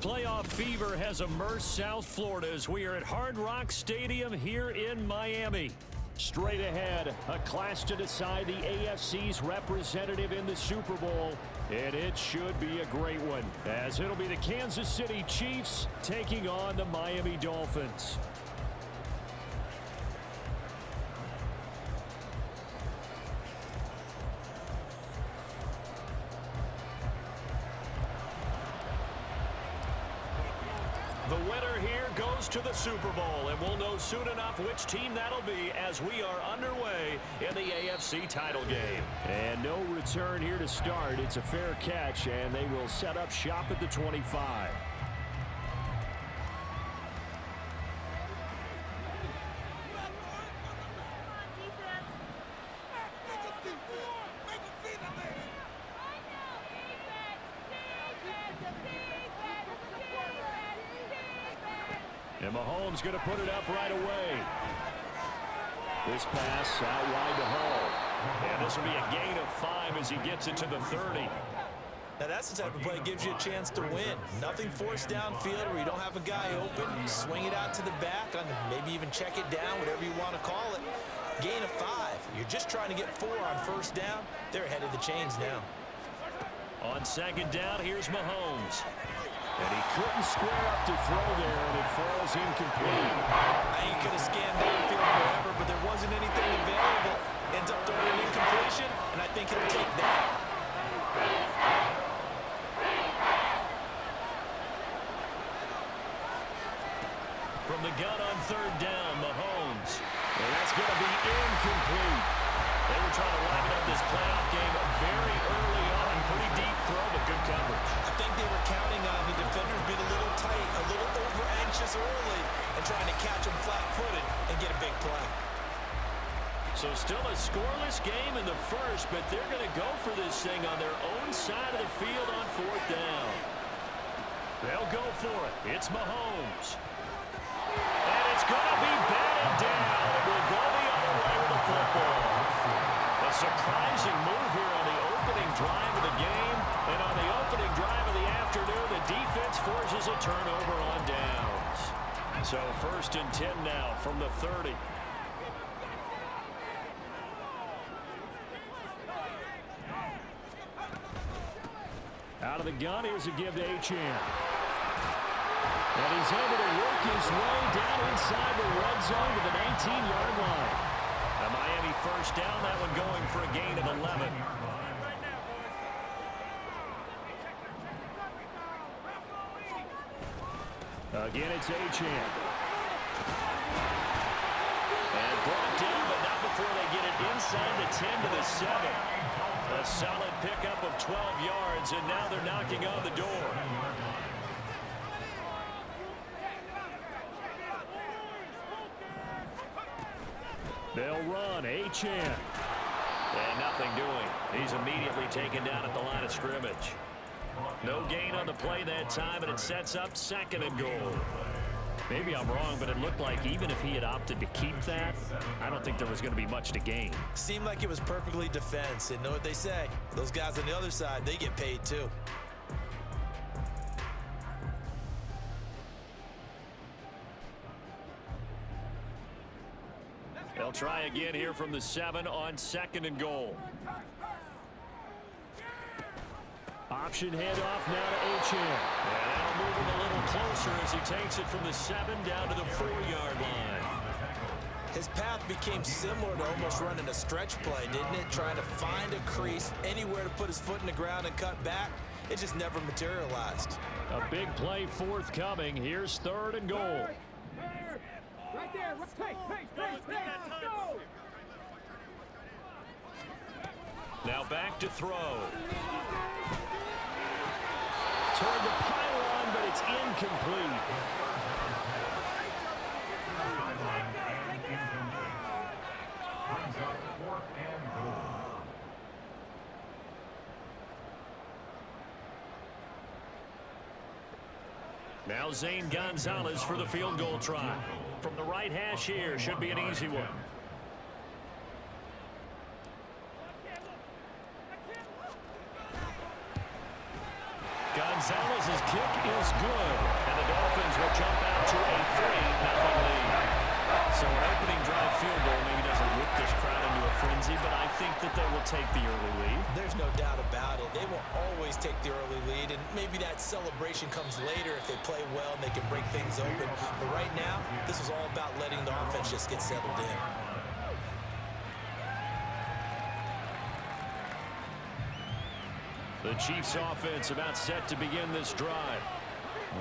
Playoff fever has immersed South Florida as we are at Hard Rock Stadium here in Miami. Straight ahead, a clash to decide the AFC's representative in the Super Bowl, and it should be a great one, as it'll be the Kansas City Chiefs taking on the Miami Dolphins. The winner here goes to the Super Bowl, and we'll know soon enough which team that'll be as we are underway in the AFC title game. And no return here to start. It's a fair catch, and they will set up shop at the 25. And Mahomes going to put it up right away. This pass out wide to Hall. And this will be a gain of 5 as he gets it to the 30. Now that's the type of play that gives you a chance to win. Nothing forced downfield where you don't have a guy open. Swing it out to the back, on maybe even check it down, whatever you want to call it. Gain of 5. You're just trying to get 4 on first down. They're ahead of the chains now. On second down, here's Mahomes. And he couldn't square up to throw there, and it falls incomplete. He could have scanned downfield forever, but there wasn't anything available. Ends up throwing an incompletion, and I think he'll take that. From the gun on third down, Mahomes. And that's going to be incomplete. They were trying to liven up this playoff game very early on. Pretty deep throw, but good coverage. I think they were counting on the defenders being a little tight, a little over-anxious early, and trying to catch them flat-footed and get a big play. So still a scoreless game in the first, but they're going to go for this thing on their own side of the field on fourth down. They'll go for it. It's Mahomes. And it's going to be batted down. It will go the other way with the football. A surprising move here on the opening drive of the game. And on the opening drive of the afternoon, the defense forces a turnover on downs. So 1st and 10 now from the 30. Out of the gun, here's a give to Achane. And he's able to work his way down inside the red zone to the 19-yard line. A Miami first down, that one going for a gain of 11. Again, it's Achane. And brought down, but not before they get it inside the 10 to the 7. A solid pickup of 12 yards, and now they're knocking on the door. They'll run. Achane. And nothing doing. He's immediately taken down at the line of scrimmage. No gain on the play that time, and it sets up 2nd and goal. Maybe I'm wrong, but it looked like even if he had opted to keep that, I don't think there was going to be much to gain. Seemed like it was perfectly defense. And know what they say? Those guys on the other side, they get paid too. They'll try again here from the 7 on 2nd and goal. Option handoff now to Achane. And that'll move him a little closer as he takes it from the 7 down to the 4-yard line. His path became similar to almost running a stretch play, didn't it? Trying to find a crease, anywhere to put his foot in the ground and cut back. It just never materialized. A big play forthcoming. Here's 3rd and goal. Right there. Go. Now back to throw. Toward the pylon, but it's incomplete. Now Zane Gonzalez for the field goal try. From the right hash here, should be an easy one. Gonzalez's kick is good, and the Dolphins will jump out to a 3-0 lead. So an opening drive field goal maybe doesn't whip this crowd into a frenzy, but I think that they will take the early lead. There's no doubt about it. They will always take the early lead, and maybe that celebration comes later if they play well and they can break things open. But right now, this is all about letting the offense just get settled in. The Chiefs offense about set to begin this drive.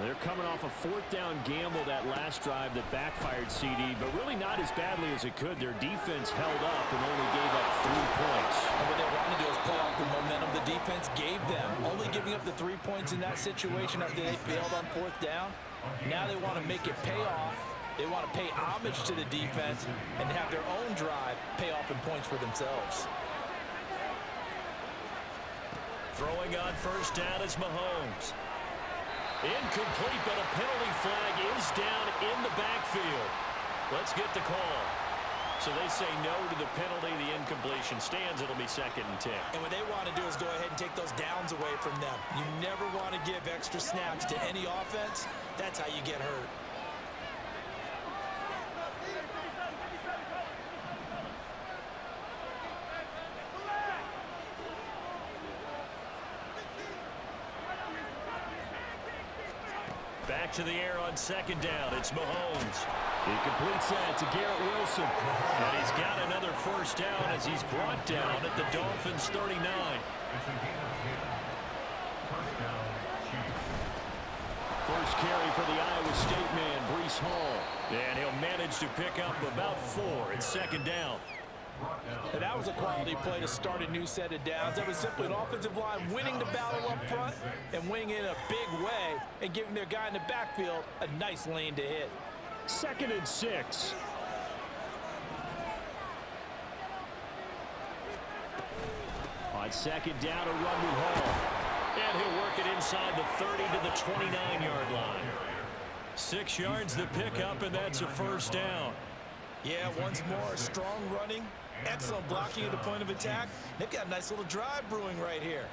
They're coming off a fourth down gamble that last drive that backfired CD, but really not as badly as it could. Their defense held up and only gave up 3 points. And what they want to do is play off the momentum the defense gave them. Only giving up the 3 points in that situation after they failed on fourth down. Now they want to make it pay off. They want to pay homage to the defense and have their own drive pay off in points for themselves. Throwing on first down is Mahomes. Incomplete, but a penalty flag is down in the backfield. Let's get the call. So they say no to the penalty. The incompletion stands. It'll be 2nd and 10. And what they want to do is go ahead and take those downs away from them. You never want to give extra snaps to any offense. That's how you get hurt. Back to the air on 2nd down. It's Mahomes. He completes that to Garrett Wilson. And he's got another first down as he's brought down at the Dolphins' 39. First carry for the Iowa State man, Breece Hall. And he'll manage to pick up about 4. It's 2nd down. And that was a quality play to start a new set of downs. That was simply an offensive line winning the battle up front and winning it in a big way and giving their guy in the backfield a nice lane to hit. 2nd and 6. On 2nd down, a run with Hall. And he'll work it inside the 30 to the 29-yard line. 6 yards the pickup, and that's a first down. Yeah, once more, strong running, excellent blocking at the point of attack. They've got a nice little drive brewing right here.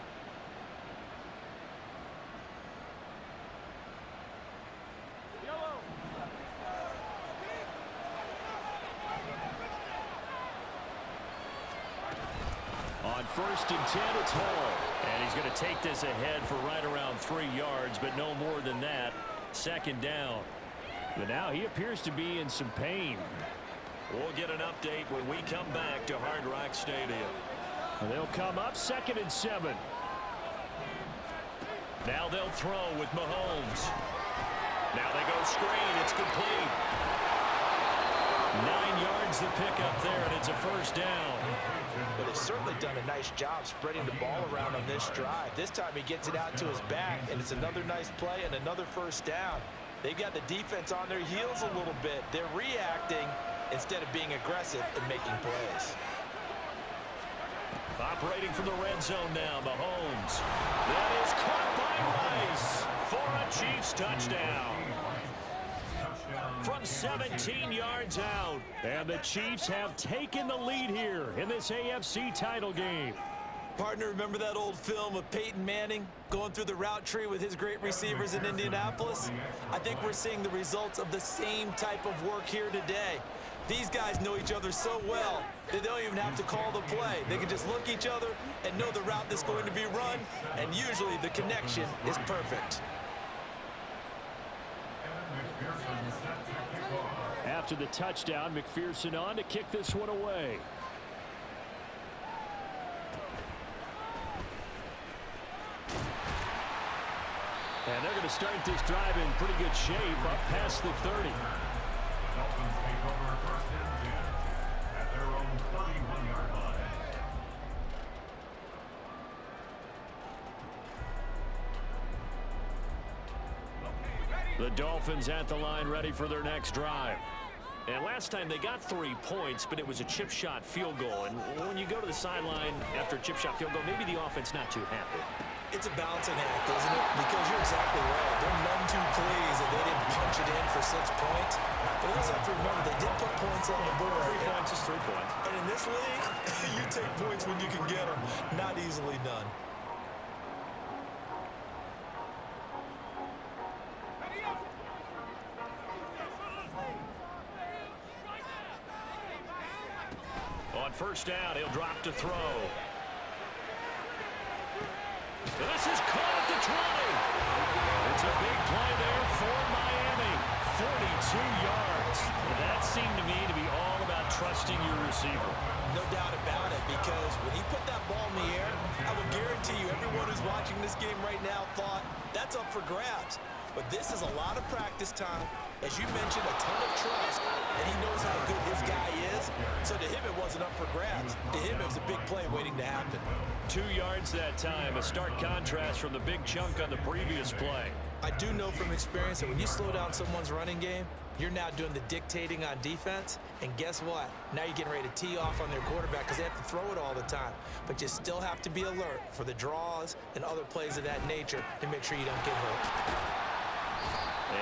On 1st and 10, it's Hall. And he's going to take this ahead for right around 3 yards, but no more than that. 2nd down. But now he appears to be in some pain. We'll get an update when we come back to Hard Rock Stadium. They'll come up 2nd and 7. Now they'll throw with Mahomes. Now they go screen. It's complete. 9 yards the pickup there, and it's a first down. But they've certainly done a nice job spreading the ball around on this drive. This time he gets it out to his back, and it's another nice play and another first down. They've got the defense on their heels a little bit. They're reacting instead of being aggressive and making plays. Operating from the red zone now, Mahomes. That is caught by Rice for a Chiefs touchdown. From 17 yards out. And the Chiefs have taken the lead here in this AFC title game. Partner, remember that old film of Peyton Manning going through the route tree with his great receivers in Indianapolis? I think we're seeing the results of the same type of work here today. These guys know each other so well that they don't even have to call the play. They can just look each other and know the route that's going to be run, and usually the connection is perfect. After the touchdown, McPherson on to kick this one away. And they're going to start this drive in pretty good shape up past the 30. Dolphins take over 1st and 10 at their own 31-yard line. The Dolphins at the line ready for their next drive. And last time they got 3 points, but it was a chip shot field goal. And when you go to the sideline after a chip shot field goal, maybe the offense not too happy. It's a balancing act, isn't it? Because you're exactly right. They're none too pleased that they didn't punch it in for 6 points. But you also have to remember they did put points on the board. 3 points is 3 points. And in this league, you take points when you can get them. Not easily done. first down, he'll drop to throw. This is caught at the 20. It's a big play there for Miami. 42 yards. And that seemed to me to be all about trusting your receiver. No doubt about it, because when he put that ball in the air, I will guarantee you everyone who's watching this game right now thought that's up for grabs. But this is a lot of practice time. As you mentioned, a ton of trust, and he knows how good his guy is. So to him, it wasn't up for grabs. To him, it was a big play waiting to happen. 2 yards that time, a stark contrast from the big chunk on the previous play. I do know from experience that when you slow down someone's running game, you're now doing the dictating on defense, and guess what? Now you're getting ready to tee off on their quarterback because they have to throw it all the time. But you still have to be alert for the draws and other plays of that nature to make sure you don't get hurt.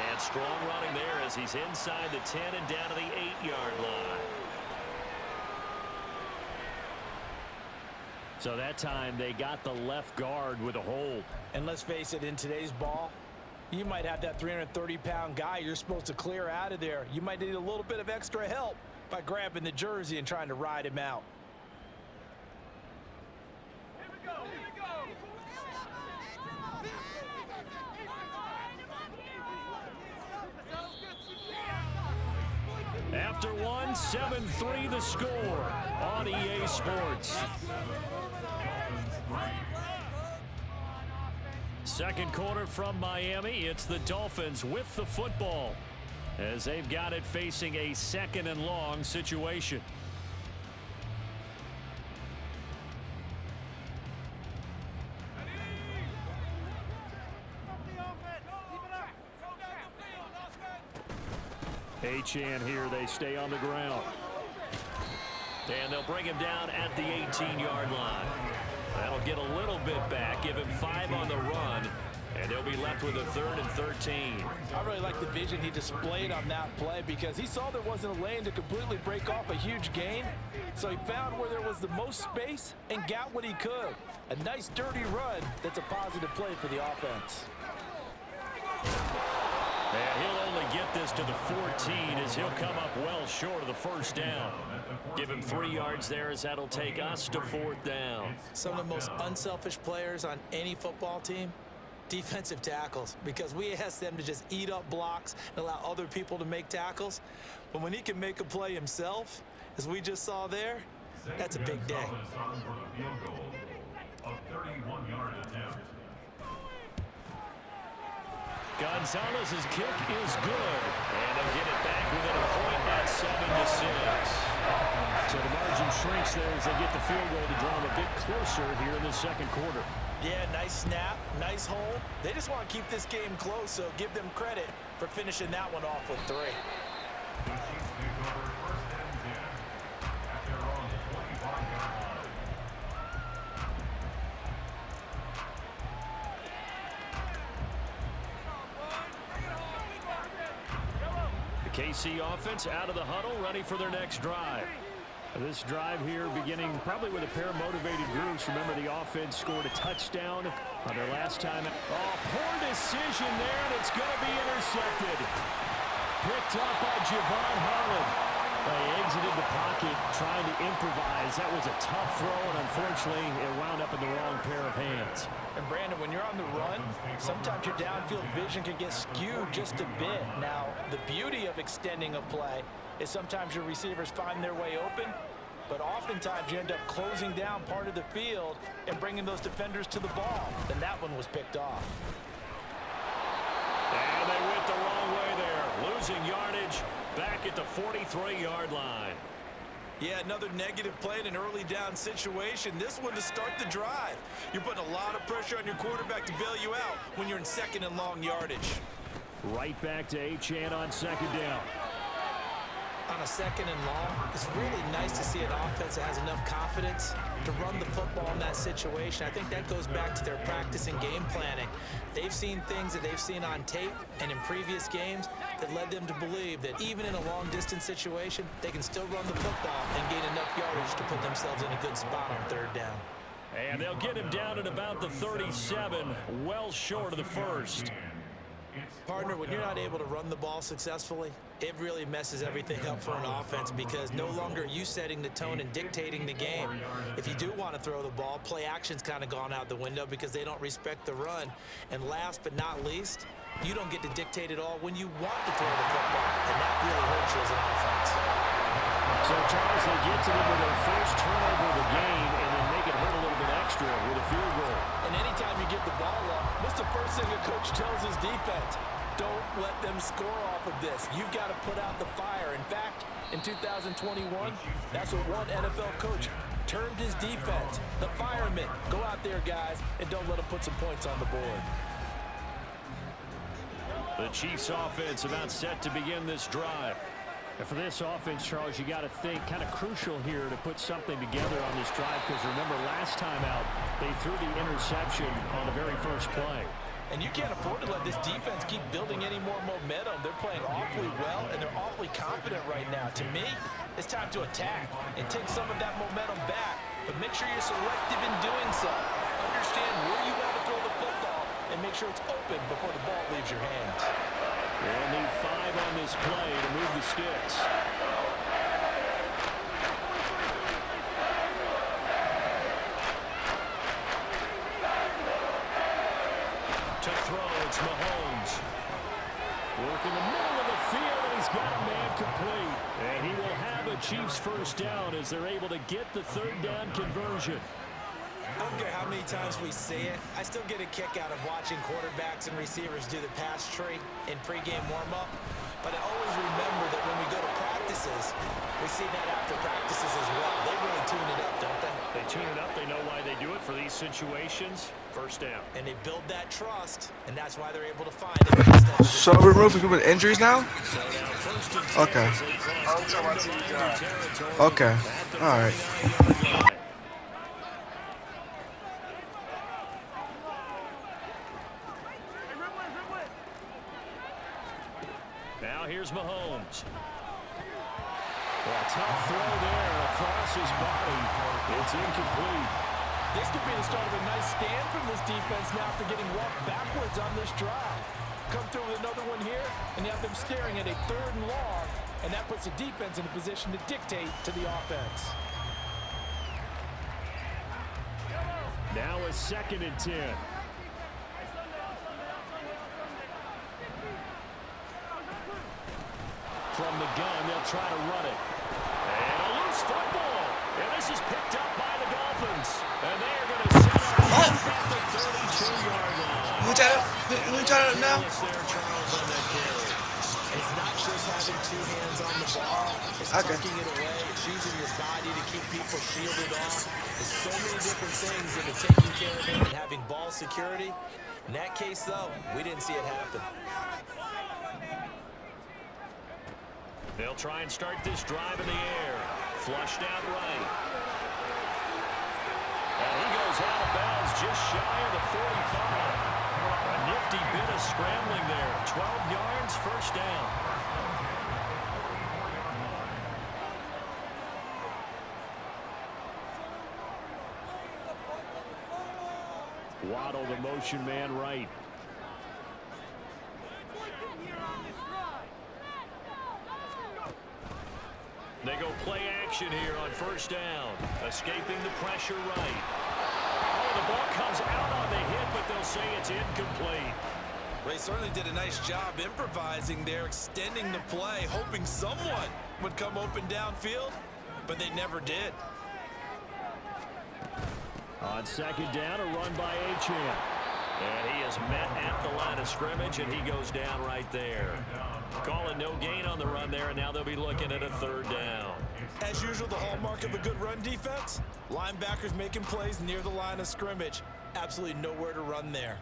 And strong running there as he's inside the 10 and down to the 8-yard line. So that time they got the left guard with a hold. And let's face it, in today's ball, you might have that 330-pound guy you're supposed to clear out of there. You might need a little bit of extra help by grabbing the jersey and trying to ride him out. Here we go, here we go. After one, 7-3 the score on EA Sports. Second quarter from Miami. It's the Dolphins with the football as they've got it facing a 2nd and long situation. Achane here, they stay on the ground. And they'll bring him down at the 18-yard line. That'll get a little bit back, give him 5 on the run, and they'll be left with a 3rd and 13. I really like the vision he displayed on that play because he saw there wasn't a lane to completely break off a huge gain. So he found where there was the most space and got what he could. A nice dirty run that's a positive play for the offense. And he'll only get this to the 14 as he'll come up well short of the first down. Give him 3 yards there as that'll take us to 4th down. Some of the most unselfish players on any football team, defensive tackles, because we ask them to just eat up blocks and allow other people to make tackles. But when he can make a play himself, as we just saw there, that's a big day. Gonzalez's kick is good, and they'll get it back within a point at 7-6. So the margin shrinks there as they get the field goal to draw them a bit closer here in the second quarter. Yeah, nice snap, nice hold. They just want to keep this game close, so give them credit for finishing that one off with 3. The Chiefs take over 1st and 10 at their own 25-yard line. The KC offense out of the huddle, ready for their next drive. This drive here beginning probably with a pair of motivated groups. Remember, the offense scored a touchdown on their last time. Oh, poor decision there, and it's going to be intercepted. Picked up by Javon Holland. They exited the pocket trying to improvise. That was a tough throw, and unfortunately, it wound up in the wrong pair of hands. And Brandon, when you're on the run, sometimes your downfield vision can get skewed just a bit. Now, the beauty of extending a play is sometimes your receivers find their way open, but oftentimes you end up closing down part of the field and bringing those defenders to the ball. And that one was picked off. And they went the wrong way there, losing yardage back at the 43-yard line. Yeah, another negative play in an early down situation. This one to start the drive. You're putting a lot of pressure on your quarterback to bail you out when you're in 2nd and long yardage. Right back to Achane on 2nd down. On a 2nd and long, it's really nice to see an offense that has enough confidence to run the football in that situation. I think that goes back to their practice and game planning. They've seen things that they've seen on tape and in previous games that led them to believe that even in a long-distance situation, they can still run the football and gain enough yardage to put themselves in a good spot on 3rd down. And they'll get him down at about the 37, well short of the first. Partner, when you're not able to run the ball successfully, it really messes everything up for an offense because no longer are you setting the tone and dictating the game. If you do want to throw the ball, play action's kind of gone out the window because they don't respect the run. And last but not least, you don't get to dictate it all when you want to throw the football, and that really hurts you as an offense. So, Charles, they get to them with their first turnover of the game and then make it hurt a little bit extra with a field goal. And anytime you give the ball up, what's the first thing a coach tells his defense? Don't let them score off of this. You've got to put out the fire. In fact, in 2021, that's what one NFL coach termed his defense. The firemen. Go out there, guys, and don't let them put some points on the board. The Chiefs offense about set to begin this drive. And for this offense, Charles, you got to think kind of crucial here to put something together on this drive because remember last time out, they threw the interception on the very first play. And you can't afford to let this defense keep building any more momentum. They're playing awfully well, and they're awfully confident right now. To me, it's time to attack and take some of that momentum back, but make sure you're selective in doing so. Understand where you want to throw the football and make sure it's open before the ball leaves your hands. They'll need 5 on this play to move the sticks. To throw, it's Mahomes. Work in the middle of the field, and he's got a man complete. And he will have a Chiefs first down as they're able to get the third down conversion. I don't care how many times we see it. I still get a kick out of watching quarterbacks and receivers do the pass tree in pregame warm-up. But I always remember that when we go to practices, we see that after practices as well. They really tune it up, don't they? They tune it up. They know why they do it for these situations. First down. And they build that trust, and that's why they're able to find it. So we're moving with injuries now? Okay. Okay. All right. Now here's Mahomes. Well, a tough throw there across his body. It's incomplete. This could be the start of a nice stand from this defense now after getting walked backwards on this drive. Come through with another one here, and you have them staring at a 3rd and long, and that puts the defense in a position to dictate to the offense. Now a 2nd and 10. From the gun, they'll try to run it. And a loose football. And this is picked up by the Dolphins. And they are going to set up at the 32-yard line. Who tied up now? It's not just having 2 hands on the ball. It's tucking it away. It's using your body to keep people shielded off. There's so many different things into taking care of it and having ball security. In that case, though, we didn't see it happen. They'll try and start this drive in the air. Flushed out right. And he goes out of bounds just shy of the 45. A nifty bit of scrambling there. 12 yards, first down. Waddle, the motion man, right. They go play action here on first down. Escaping the pressure right. Oh, the ball comes out on the hit, but they'll say it's incomplete. They certainly did a nice job improvising there, extending the play, hoping someone would come open downfield, but they never did. On 2nd down, a run by Achane. And he is met at the line of scrimmage, and he goes down right there. Calling no gain on the run there, and now they'll be looking at a 3rd down. As usual, the hallmark of a good run defense, linebackers making plays near the line of scrimmage. Absolutely nowhere to run there.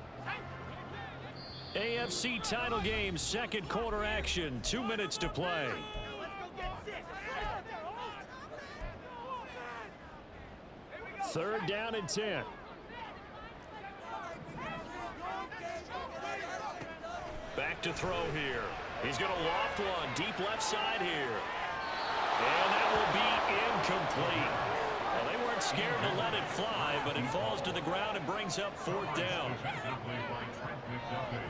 AFC title game, 2nd quarter action, 2 minutes to play. 3rd down and 10. Back to throw here. He's going to loft one deep left side here. And that will be incomplete. Well, they weren't weren't scared to let it fly, but it falls to the ground and brings up 4th down.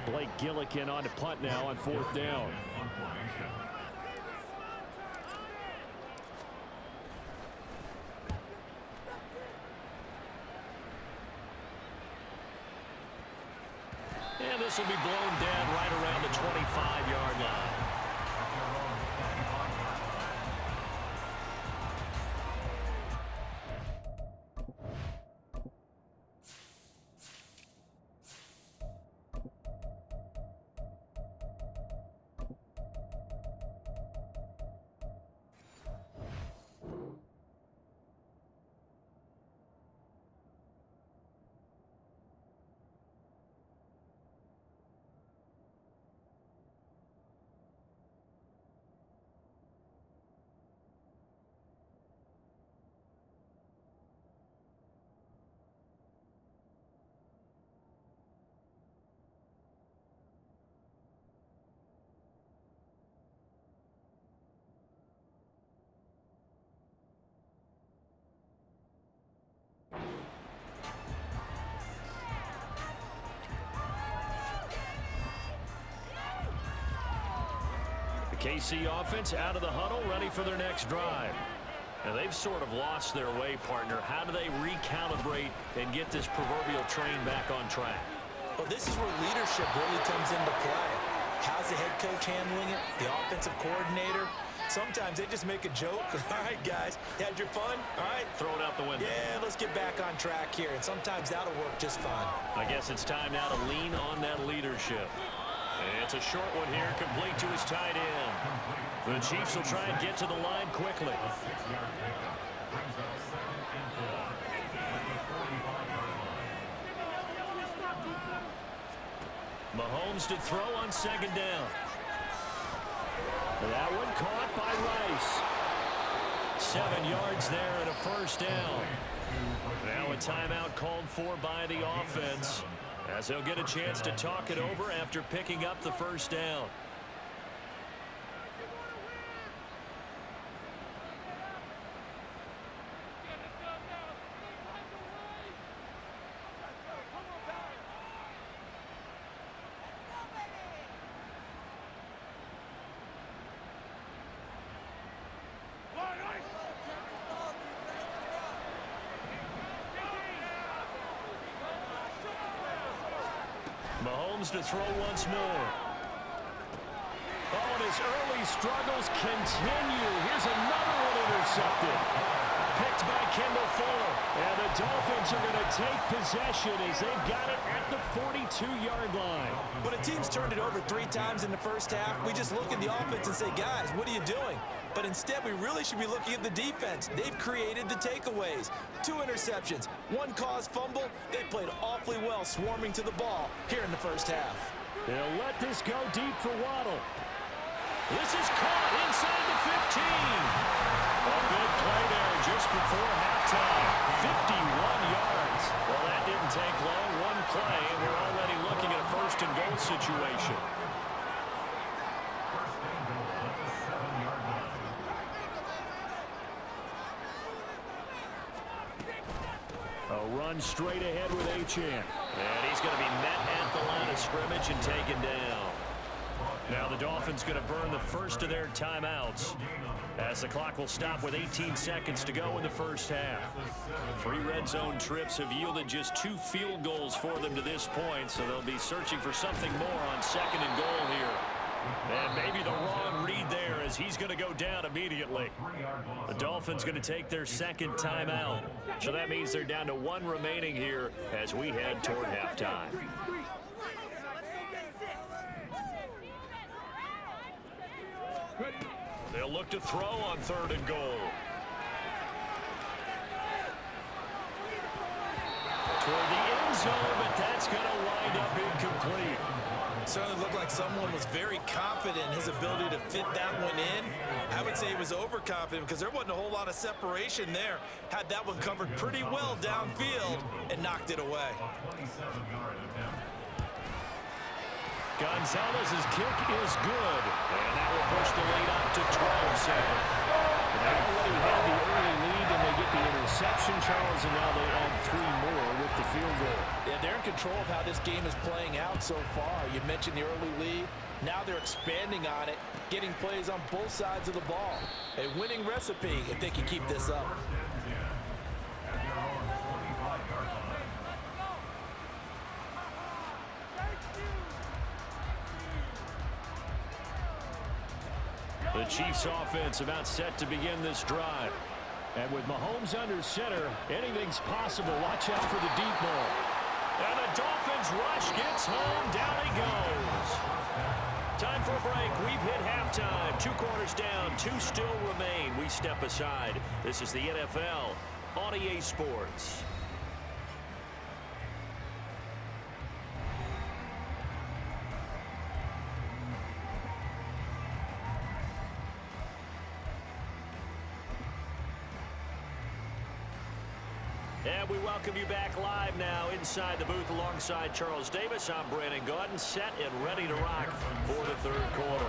Blake Gillikin on to punt now on 4th down. And this will be blown dead right around the 25-yard line. KC offense out of the huddle, ready for their next drive. Now they've sort of lost their way, partner. How do they recalibrate and get this proverbial train back on track? Well, this is where leadership really comes into play. How's the head coach handling it? The offensive coordinator? Sometimes they just make a joke. All right, guys, you had your fun? All right. Throw it out the window. Yeah, let's get back on track here. And sometimes that'll work just fine. I guess it's time now to lean on that leadership. It's a short one here, complete to his tight end. The Chiefs will try and get to the line quickly. Mahomes to throw on 2nd down. That one caught by Rice. 7 yards there and a 1st down. Now a timeout called for by the offense, as they'll get a chance to talk it over after picking up the 1st down. Mahomes to throw once more. Oh, and his early struggles continue. Here's another one intercepted. Picked by Kendall Fuller. And the Dolphins are going to take possession as they've got it at the 42-yard line. When a team's turned it over 3 times in the first half, we just look at the offense and say, guys, what are you doing? But instead, we really should be looking at the defense. They've created the takeaways. 2 interceptions, 1 caused fumble. They played awfully well swarming to the ball here in the first half. They'll let this go deep for Waddle. This is caught inside the 15. A good play there just before halftime. 51 yards. Well, that didn't take long. 1 play, and we're already looking at a 1st and goal situation. A run straight ahead with Achane. And he's going to be met at the line of scrimmage and taken down. Now the Dolphins going to burn the first of their timeouts, as the clock will stop with 18 seconds to go in the first half. 3 red zone trips have yielded just 2 field goals for them to this point, so they'll be searching for something more on 2nd and goal here. And maybe the wrong read there, as he's going to go down immediately. The Dolphins going to take their 2nd timeout. So that means they're down to 1 remaining here as we head toward halftime. They'll look to throw on 3rd and goal. Toward the end zone, but that's going to wind up incomplete. Certainly looked like someone was very confident in his ability to fit that one in. I would say he was overconfident because there wasn't a whole lot of separation there. Had that one covered pretty well downfield and knocked it away. Gonzalez's kick is good, and that will push the lead up to 12-7. They already had the early lead, and they get the interception, Charles, and now they add 3 more with the field goal. Yeah, they're in control of how this game is playing out so far. You mentioned the early lead. Now they're expanding on it, getting plays on both sides of the ball. A winning recipe if they can keep this up. The Chiefs offense about set to begin this drive. And with Mahomes under center, anything's possible. Watch out for the deep ball. And the Dolphins rush gets home. Down he goes. Time for a break. We've hit halftime. 2 quarters down. 2 still remain. We step aside. This is the NFL on EA Sports. And we welcome you back live now inside the booth alongside Charles Davis. I'm Brandon Gaudin, set and ready to rock for the 3rd quarter.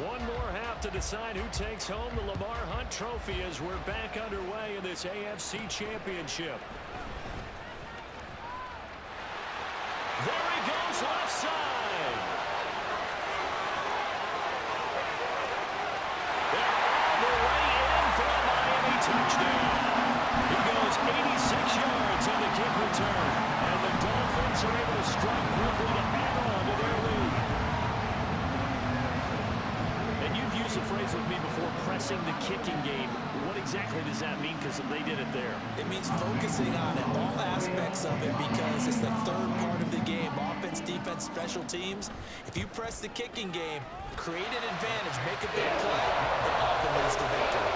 One more half to decide who takes home the Lamar Hunt Trophy as we're back underway in this AFC Championship. There he goes, left side. They're all the way in for a Miami touchdown. He goes 86 yards on the kick return. And the Dolphins are able to strike quickly to add on to their lead. And you've used the phrase with me before, pressing the kicking game. What exactly does that mean? Because they did it there. It means focusing on it, all aspects of it, because it's the 3rd part of the game. Offense, defense, special teams. If you press the kicking game, create an advantage, make a big play, it often leads to victory.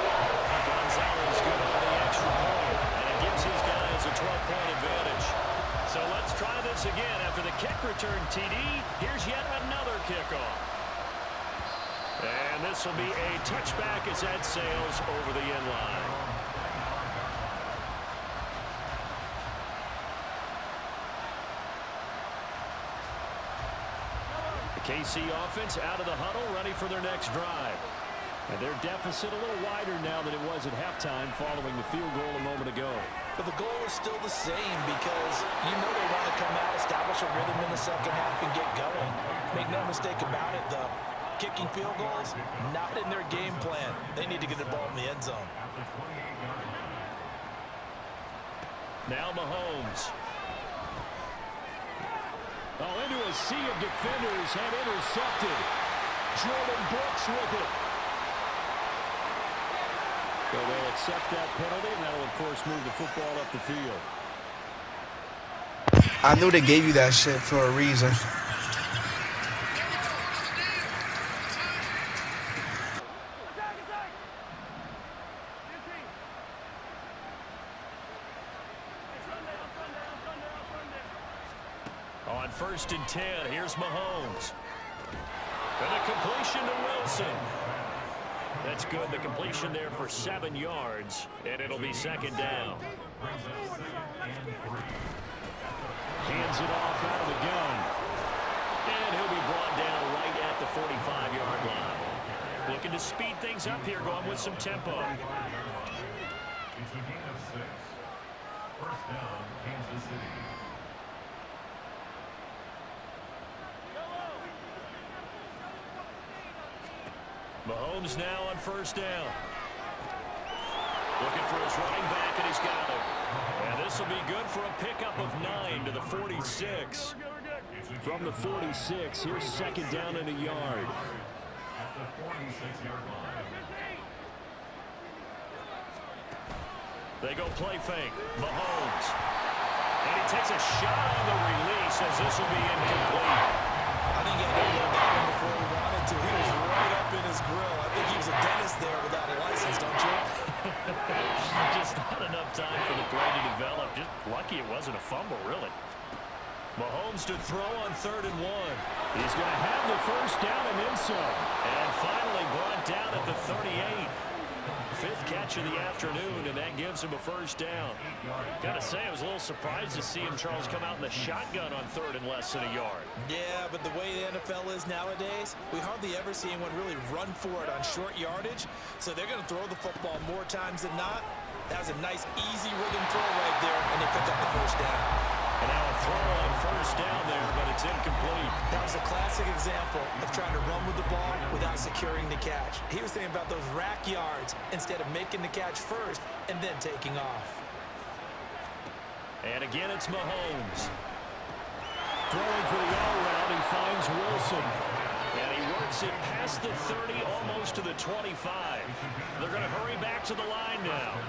Gonzalez good on the extra point, and it gives his guys a 12-point advantage. So let's try this again. After the kick return TD, here's yet another kickoff. And this will be a touchback as that sails over the end line. The KC offense out of the huddle, ready for their next drive. And their deficit a little wider now than it was at halftime following the field goal a moment ago. But the goal is still the same because you know they want to come out, establish a rhythm in the 2nd half, and get going. Make no mistake about it, though. Kicking field goals, not in their game plan. They need to get the ball in the end zone. Now Mahomes. Oh, into a sea of defenders and intercepted. Jordan Brooks with it. So they'll accept that penalty, and that'll, of course, move the football up the field. I knew they gave you that shit for a reason. On 1st and 10, here's Mahomes. And a completion to Wilson. That's good. The completion there for 7 yards, and it'll be 2nd down. Hands it off out of the gun. And he'll be brought down right at the 45-yard line. Looking to speed things up here, going with some tempo. It's a gain of 6. 1st down, Kansas City. Mahomes now on 1st down. Looking for his running back, and he's got it. And this will be good for a pickup of 9 to the 46. From the 46, here's 2nd down and a yard. At the 46-yard line. They go play fake. Mahomes. And he takes a shot on the release as this will be incomplete. I think he had to go down before he wanted to. He was right up in his grill. I think he was a dentist there without a license, don't you? Just not enough time for the play to develop. Just lucky it wasn't a fumble, really. Mahomes to throw on 3rd and 1. He's going to have the 1st down and then some. And finally brought down at the 38. fifth catch of the afternoon, and that gives him a first down. Gotta say, I was a little surprised to see him, Charles, come out in the shotgun on 3rd and less than a yard. Yeah, but the way the NFL is nowadays, we hardly ever see anyone really run for it on short yardage. So they're going to throw the football more times than not. That was a nice, easy rhythm throw right there, and they picked up the first down. And now a throw on first down there, but it's incomplete. That was a classic example of trying to run with the ball without securing the catch. He was thinking about those rack yards instead of making the catch first and then taking off. And again, it's Mahomes. Throwing for the all-round, he finds Wilson. And he works it past the 30, almost to the 25. They're going to hurry back to the line now.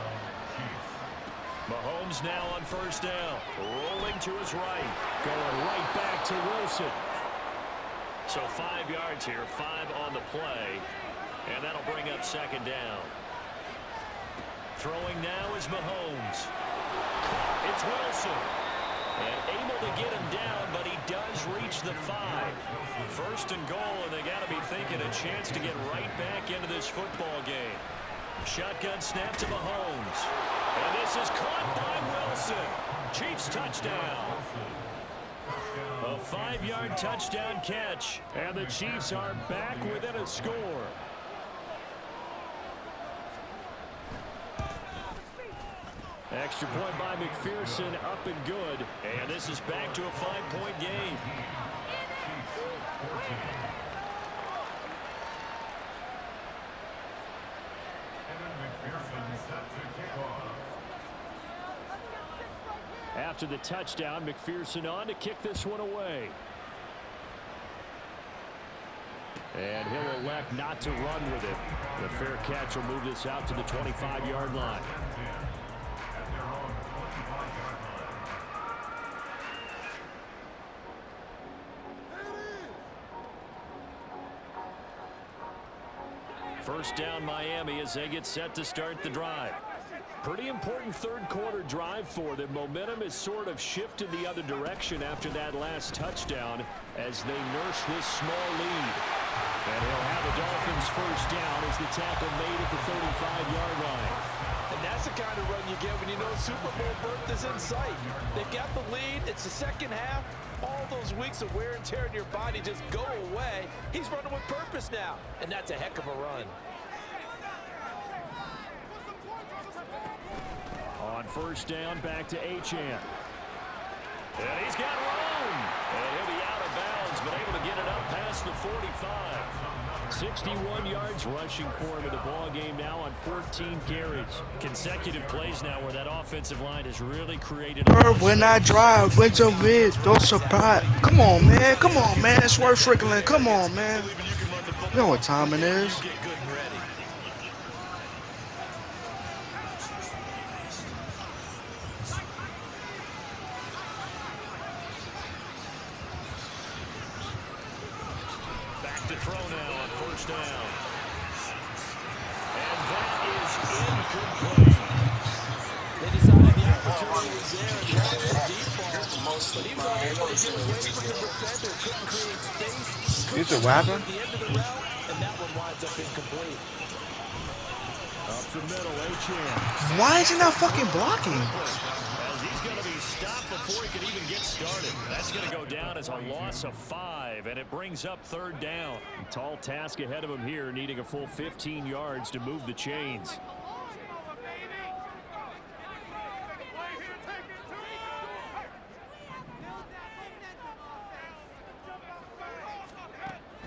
Mahomes now on first down. Rolling to his right. Going right back to Wilson. So 5 yards here, 5 on the play. And that'll bring up second down. Throwing now is Mahomes. It's Wilson. And able to get him down, but he does reach the 5. First and goal, and they got to be thinking a chance to get right back into this football game. Shotgun snap to Mahomes. And this is caught by Wilson. Chiefs touchdown. A 5-yard touchdown catch. And the Chiefs are back within a score. Extra point by McPherson, up and good. And this is back to a 5-point game. After the touchdown, McPherson on to kick this one away. And he'll elect not to run with it. The fair catch will move this out to the 25-yard line. First down Miami as they get set to start the drive. Pretty important third quarter drive for them. Momentum has sort of shifted the other direction after that last touchdown as they nurse this small lead. And he'll have the Dolphins first down as the tackle made at the 35-yard line. And that's the kind of run you get when you know Super Bowl berth is in sight. They've got the lead. It's the second half. All those weeks of wear and tear in your body just go away. He's running with purpose now, and that's a heck of a run. On first down, back to Achane. And he's got room. And he'll be out of bounds, but able to get it up past the 45. 61 yards rushing for him in the ball game now on 14 carries. Consecutive plays now where that offensive line has really created. When I drive, went to mid, don't surprise. Come on, man. Come on, man. It's worth Strickland. Come on, man. You know what time it is. Back to throw now on first down. And that is incomplete. They decided the opportunity was there and ran the deep ball. But he was unable to get away from the defender. Couldn't create space. He's a weapon. At the end of the route, and that one winds up incomplete. Up the middle, Achane. Why is he not fucking blocking? As he's going to be stopped before he can even get started. That's going to go down as a loss of 5, and it brings up third down. Tall task ahead of him here, needing a full 15 yards to move the chains.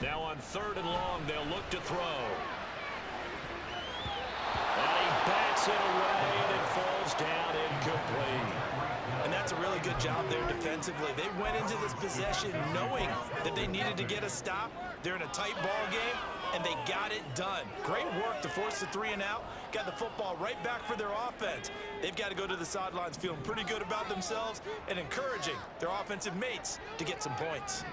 Now on third and long, they'll look to throw. And he bats it away, and it falls down incomplete. And that's a really good job there defensively. They went into this possession knowing that they needed to get a stop. They're in a tight ball game, and they got it done. Great work to force the 3 and out. Got the football right back for their offense. They've got to go to the sidelines feeling pretty good about themselves and encouraging their offensive mates to get some points.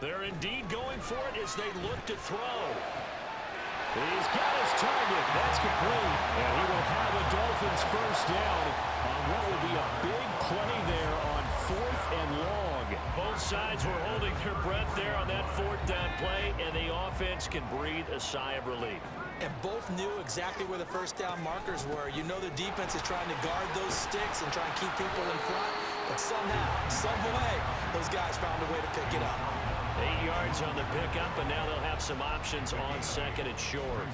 They're indeed going for it as they look to throw. He's got his target. That's complete. And he will have a Dolphins first down on what will be a big play there on 4th and long. Both sides were holding their breath there on that 4th down play, and the offense can breathe a sigh of relief. And both knew exactly where the first down markers were. You know the defense is trying to guard those sticks and try and keep people in front. But somehow, some way, those guys found a way to pick it up. 8 yards on the pickup, and now they'll have some options on 2nd and short.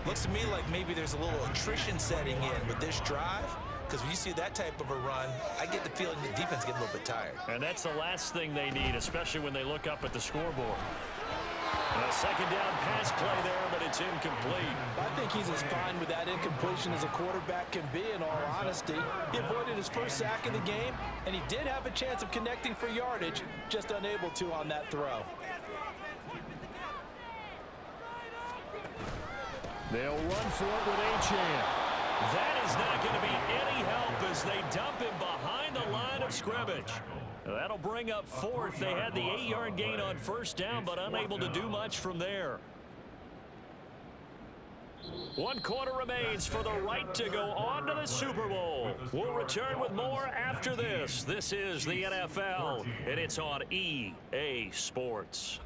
Looks to me like maybe there's a little attrition setting in with this drive. Because when you see that type of a run, I get the feeling the defense getting a little bit tired. And that's the last thing they need, especially when they look up at the scoreboard. A 2nd down pass play there, but it's incomplete. I think he's as fine with that incompletion as a quarterback can be, in all honesty. He avoided his first sack of the game, and he did have a chance of connecting for yardage, just unable to on that throw. They'll run for it with Achane. That is not going to be any help as they dump him behind the line of scrimmage. That'll bring up 4th. They had the 8-yard gain on 1st down, but unable to do much from there. 1 quarter remains for the right to go on to the Super Bowl. We'll return with more after this. This is the NFL, and it's on EA Sports.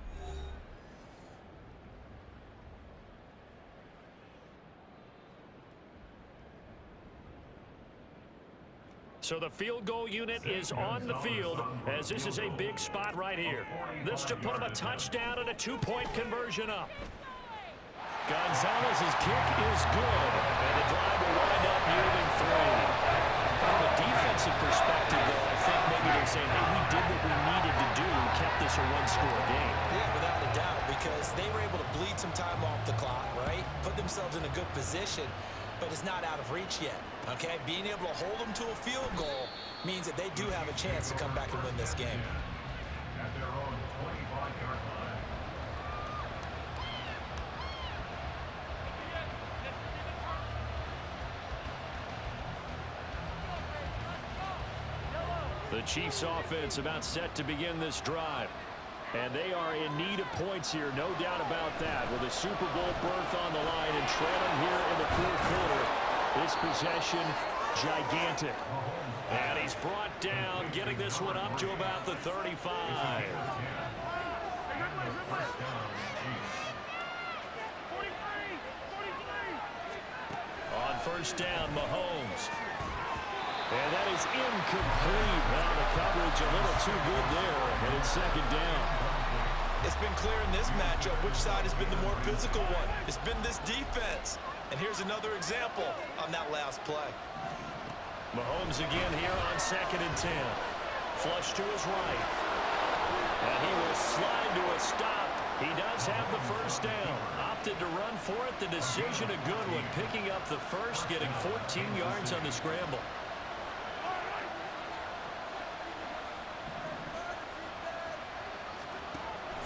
So the field goal unit is on the field as this is a big spot right here. This to put him a touchdown and a 2-point conversion up. Gonzalez's kick is good, and the drive will wind up yielding 3. From a defensive perspective, though, I think maybe they're saying, hey, we did what we needed to do and kept this a 1-score game. Yeah, without a doubt, because they were able to bleed some time off the clock, right? Put themselves in a good position, but it's not out of reach yet, okay? Being able to hold them to a field goal means that they do have a chance to come back and win this game. At their own 25-yard line. The Chiefs offense about set to begin this drive. And they are in need of points here, no doubt about that, with a Super Bowl berth on the line and trailing here in the 4th quarter. This possession, gigantic. And he's brought down, getting this one up to about the 35. On 1st down, Mahomes. And that is incomplete. Well, the coverage a little too good there, and it's 2nd down. It's been clear in this matchup which side has been the more physical one. It's been this defense. And here's another example on that last play. Mahomes again here on 2nd and 10. Flush to his right. And he will slide to a stop. He does have the 1st down. Opted to run for it. The decision a good one. Picking up the 1st, getting 14 yards on the scramble.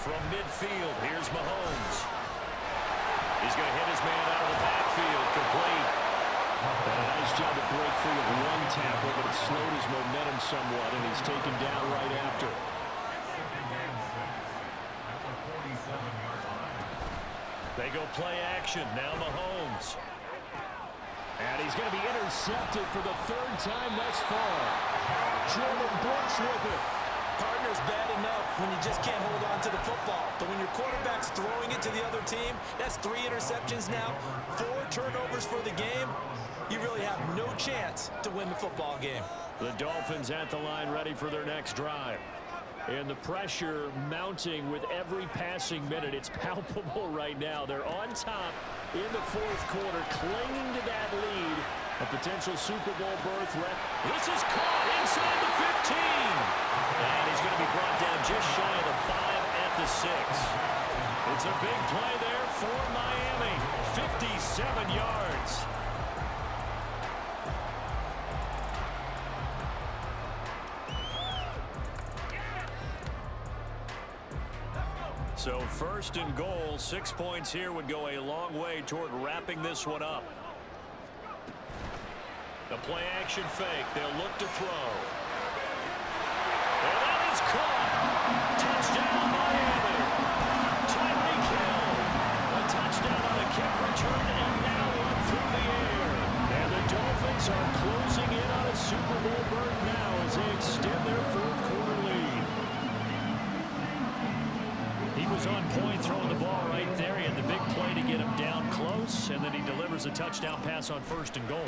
From midfield, here's Mahomes. He's going to hit his man out of the backfield, complete. And a nice job to break free of one tackle, but it slowed his momentum somewhat, and he's taken down right after. They go play action, now Mahomes. And he's going to be intercepted for the 3rd time thus far. Jordan Brooks with it. Partner's bad enough when you just can't hold on to the football. But when your quarterback's throwing it to the other team, that's 3 interceptions now, 4 turnovers for the game. You really have no chance to win the football game. The Dolphins at the line ready for their next drive. And the pressure mounting with every passing minute. It's palpable right now. They're on top in the 4th quarter, clinging to that lead. A potential Super Bowl berth. This is caught inside the 15. And he's going to be brought down just shy of the 5 at the 6. It's a big play there for Miami. 57 yards. So 1st and goal, 6 points here would go a long way toward wrapping this one up. The play action fake. They'll look to throw. And that is caught. Touchdown, Miami. Tyreek Hill. A touchdown on a kick return, and now one through the air. And the Dolphins are closing in on a Super Bowl berth now as they extend their fourth quarter lead. He was on point throwing the ball right there. He had the big play to get him down close, and then he delivers a touchdown pass on 1st and goal.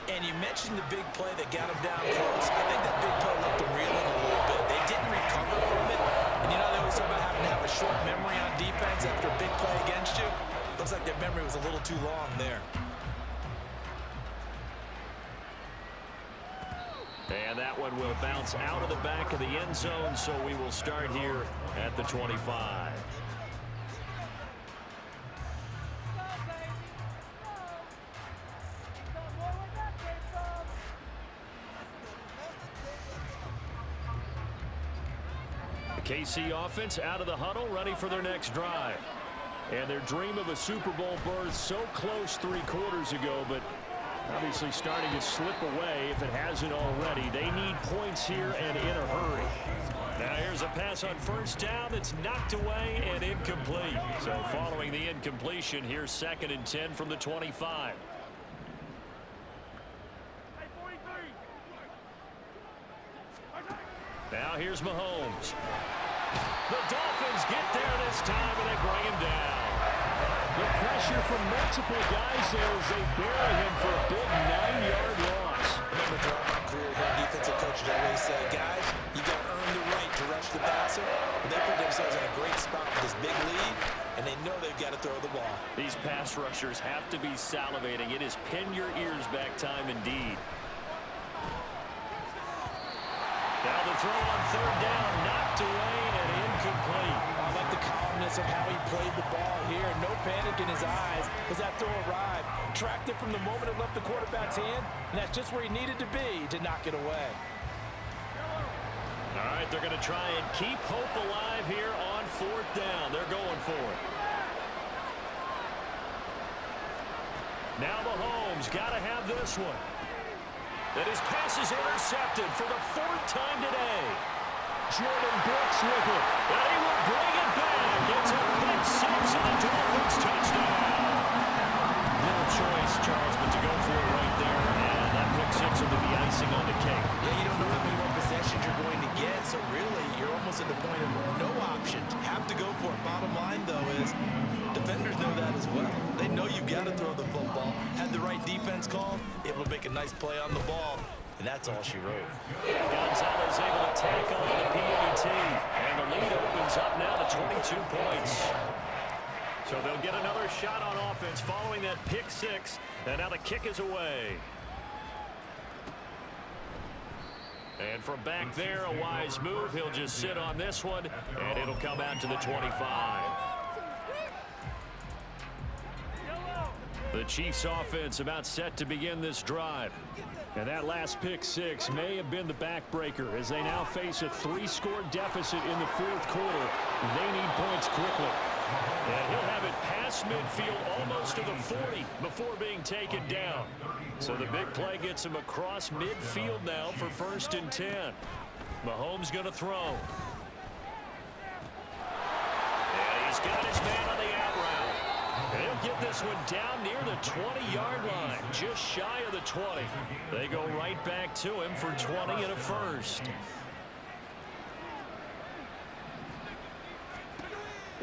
And you mentioned the big play that got him down close. I think that big play left him reeling a little bit. They didn't recover from it. And you know, they always talk about having to have a short memory on defense after a big play against you. Looks like their memory was a little too long there. And that one will bounce out of the back of the end zone, so we will start here at the 25. KC offense out of the huddle, ready for their next drive. And their dream of a Super Bowl berth so close 3 quarters ago, but obviously starting to slip away if it hasn't already. They need points here and in a hurry. Now here's a pass on 1st down that's knocked away and incomplete. So following the incompletion, here's 2nd and 10 from the 25. Now here's Mahomes. The Dolphins get there this time, and they bring him down. The pressure from multiple guys there as they bury him for a big 9-yard loss. Remember throughout my career here, defensive coaches always say, guys, you got to earn the right to rush the passer. But they put themselves in a great spot with this big lead, and they know they've got to throw the ball. These pass rushers have to be salivating. It is pin your ears back time indeed. Now the throw on 3rd down, knocked away and incomplete. I like the calmness of how he played the ball here. No panic in his eyes as that throw arrived. Tracked it from the moment it left the quarterback's hand, and that's just where he needed to be to knock it away. All right, they're going to try and keep hope alive here on 4th down. They're going for it. Now Mahomes got to have this one. And his pass is intercepted for the 4th time today. Jordan Brooks with it, and he will bring it back. It's a pick 6 and the Dolphins touchdown. No choice, Charles, but to go for it right there, and that pick 6 will be the icing on the cake. Yeah, you don't know how many more possessions you're going to get, so really you're almost at the point of no options. Have to go for it. Bottom line, though, is defenders know that as well. They know you've got to throw the football. Had the right defense call, able to make a nice play on the ball, and that's all she wrote. Gonzalez able to tackle on the PAT, and the lead opens up now to 22 points. So they'll get another shot on offense following that pick 6, and now the kick is away. And from back there, a wise move. He'll just sit on this one, and it'll come out to the 25. The Chiefs offense about set to begin this drive. And that last pick 6 may have been the backbreaker as they now face a 3-score deficit in the 4th quarter. They need points quickly. And he'll have it past midfield almost to the 40 before being taken down. So the big play gets him across midfield now for 1st and 10. Mahomes going to throw. And he's got his man on the out route. He'll get this one down near the 20-yard line, just shy of the 20. They go right back to him for 20 and a 1st.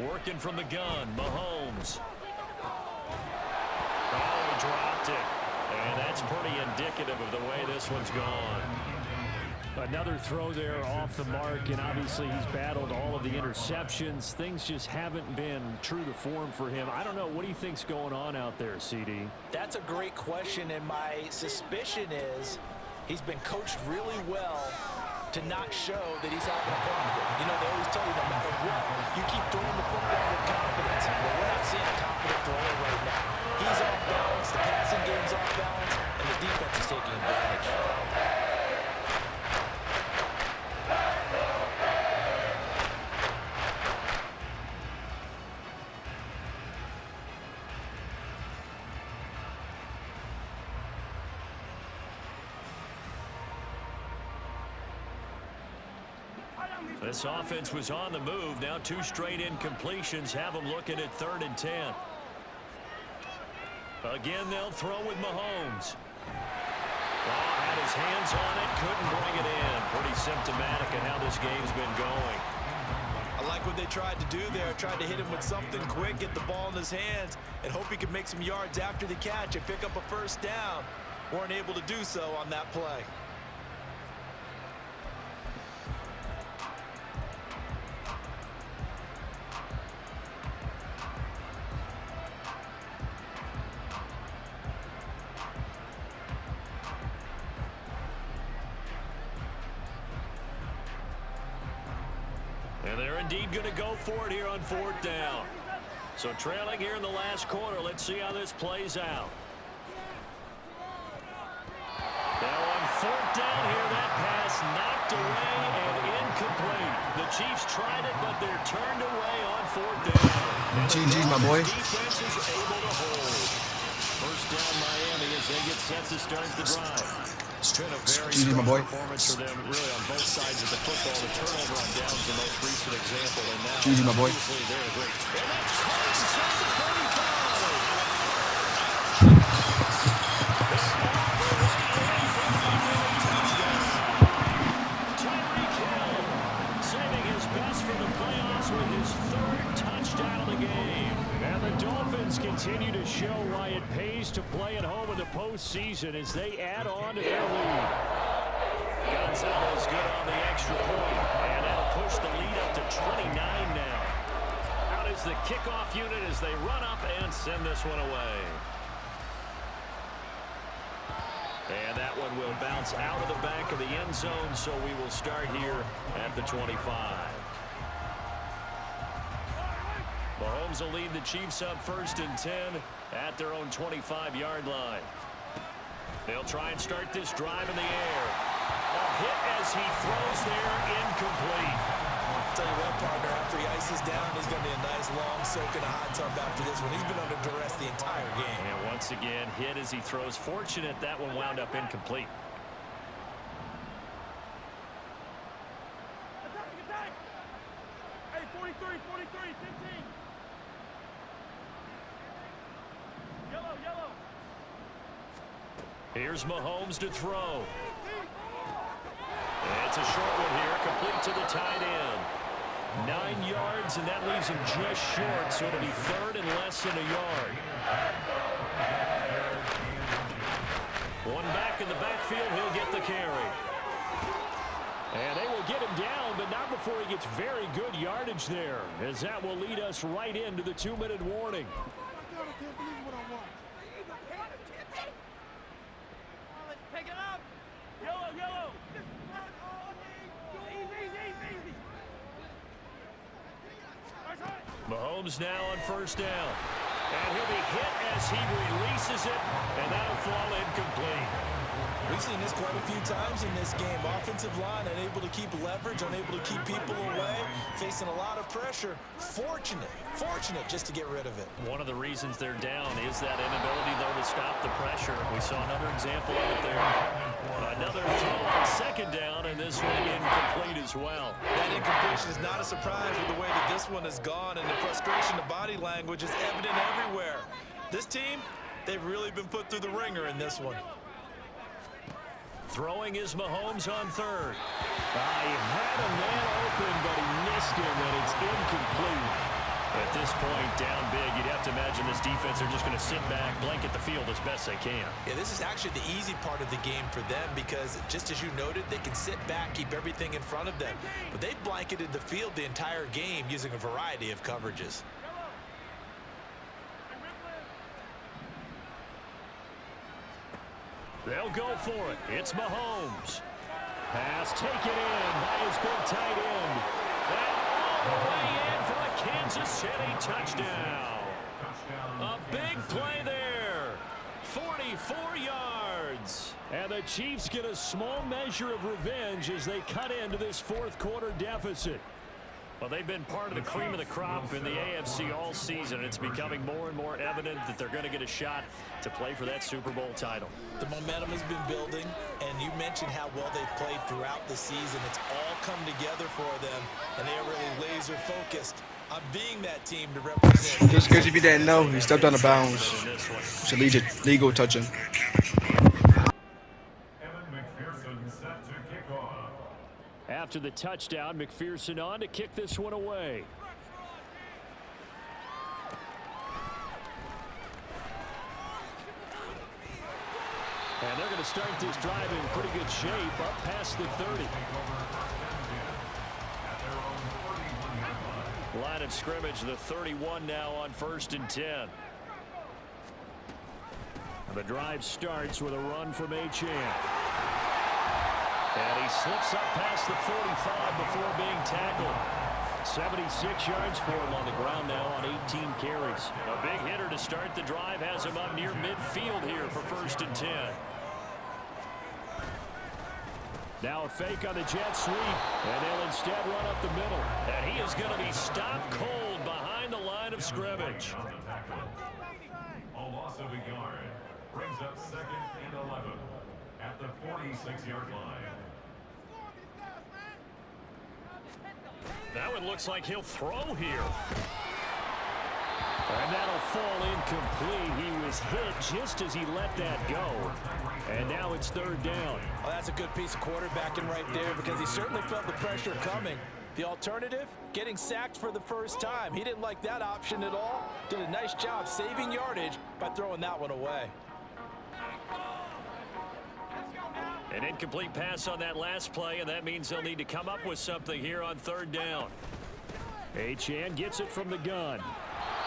Working from the gun, Mahomes. Oh, he dropped it. And that's pretty indicative of the way this one's gone. Another throw there off the mark, and obviously he's battled all of the interceptions. Things just haven't been true to form for him. I don't know. What do you think's going on out there, CD? That's a great question, and my suspicion is he's been coached really well to not show that he's having a problem. You know, they always tell you no matter what, you keep throwing the football with confidence. Well, we're not seeing a confident thrower right now. He's off balance, the passing game's off balance, and the defense is taking advantage. This offense was on the move. Now 2 straight incompletions have them looking at 3rd and 10. Again, they'll throw with Mahomes. Had his hands on it, couldn't bring it in. Pretty symptomatic of how this game's been going. I like what they tried to do there. Tried to hit him with something quick, get the ball in his hands, and hope he could make some yards after the catch and pick up a first down. Weren't able to do so on that play. And they're indeed going to go for it here on 4th down. So trailing here in the last quarter. Let's see how this plays out. Now on 4th down here, that pass knocked away and incomplete. The Chiefs tried it, but they're turned away on 4th down. GG, my boy. Defense is able to hold. First down Miami as they get set to start the drive. It's been a very strong performance for them, really, on both sides of the football. The turnover on downs the most recent example, and now GG, my boy. obviously they're great. And that's caught inside the 35. Tyreek Hill saving his best for the playoffs with his 3rd touchdown of the game. And the Dolphins continue to show why it pays to play at home in the postseason as they add on to their lead. Gonzalez good on the extra point, and that'll push the lead up to 29 now. Out is the kickoff unit as they run up and send this one away. And that one will bounce out of the back of the end zone, so we will start here at the 25. Mahomes will lead the Chiefs up 1st and 10 at their own 25-yard line. They'll try and start this drive in the air. A hit as he throws there, incomplete. I'll tell you what, partner, after he ices down, he's going to be a nice long soak in a hot tub after this one. He's been under duress the entire game. And once again, hit as he throws. Fortunate that one wound up incomplete. Attack! Hey, 43, 15. Yellow. Here's Mahomes to throw. It's a short one here, complete to the tight end. 9 yards, and that leaves him just short, so it'll be 3rd and less than a yard. One back in the backfield, he'll get the carry. And they will get him down, but not before he gets very good yardage there, as that will lead us right into the 2-minute warning. Pick it up. Yellow. Easy. Mahomes now on 1st down. And he'll be hit as he releases it, and that'll fall incomplete. We've seen this quite a few times in this game. Offensive line unable to keep leverage, unable to keep people away, facing a lot of pressure. Fortunate just to get rid of it. One of the reasons they're down is that inability, though, to stop the pressure. We saw another example of it there. Another throw on 2nd down, and this one incomplete as well. That incompletion is not a surprise with the way that this one has gone, and the frustration, the body language is evident everywhere. This team, they've really been put through the ringer in this one. Throwing is Mahomes on 3rd. He had a man open, but he missed him, and it's incomplete. At this point, down big, you'd have to imagine this defense are just going to sit back, blanket the field as best they can. Yeah, this is actually the easy part of the game for them because, just as you noted, they can sit back, keep everything in front of them. But they've blanketed the field the entire game using a variety of coverages. They'll go for it. It's Mahomes. Pass taken in by his big tight end. And all the way in for a Kansas City touchdown. A big play there. 44 yards. And the Chiefs get a small measure of revenge as they cut into this 4th quarter deficit. Well, they've been part of the cream of the crop in the AFC all season. It's becoming more and more evident that they're going to get a shot to play for that Super Bowl title. The momentum has been building, and you mentioned how well they've played throughout the season. It's all come together for them, and they are really laser focused I'm being that team to represent. Just because if you didn't know, he stepped out of bounds. It's a legal touching. Evan McPherson set to kick off. After the touchdown, McPherson on to kick this one away. And they're going to start this drive in pretty good shape, up past the 30. Line of scrimmage, the 31 now on 1st and 10. And the drive starts with a run from Achane. And he slips up past the 45 before being tackled. 76 yards for him on the ground now on 18 carries. A big hitter to start the drive has him up near midfield here for 1st and 10. Now a fake on the jet sweep, and they'll instead run up the middle. And he is going to be stopped cold behind the line of scrimmage. A loss of a yard brings up 2nd and 11 at the 46-yard line. That one looks like he'll throw here. And that'll fall incomplete. He was hit just as he let that go. And now it's 3rd down. Well, that's a good piece of quarterbacking right there because he certainly felt the pressure coming. The alternative, getting sacked for the first time. He didn't like that option at all. Did a nice job saving yardage by throwing that one away. An incomplete pass on that last play, and that means they'll need to come up with something here on 3rd down. Achane gets it from the gun.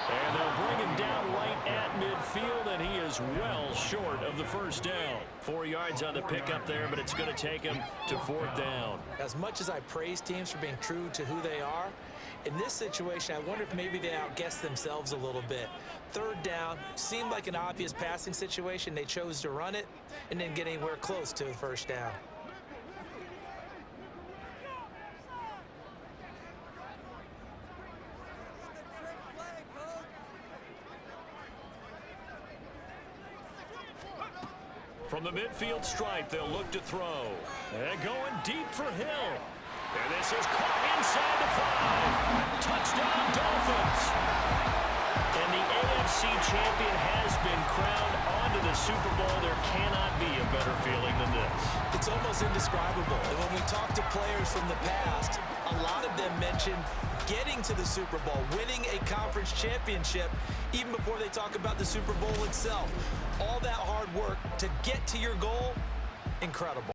And they'll bring him down right at midfield, and he is well short of the 1st down. 4 yards on the pickup there, but it's going to take him to 4th down. As much as I praise teams for being true to who they are, in this situation, I wonder if maybe they outguessed themselves a little bit. 3rd down seemed like an obvious passing situation. They chose to run it and didn't get anywhere close to the 1st down. From the midfield stripe, they'll look to throw. And going deep for Hill. And this is caught inside the 5. Touchdown, Dolphins. And the AFC champion has been crowned onto the Super Bowl. There cannot be a better feeling than this. It's almost indescribable. And when we talk to players from the past, a lot of them mention getting to the Super Bowl, winning a conference championship, even before they talk about the Super Bowl itself. All that hard work to get to your goal, incredible.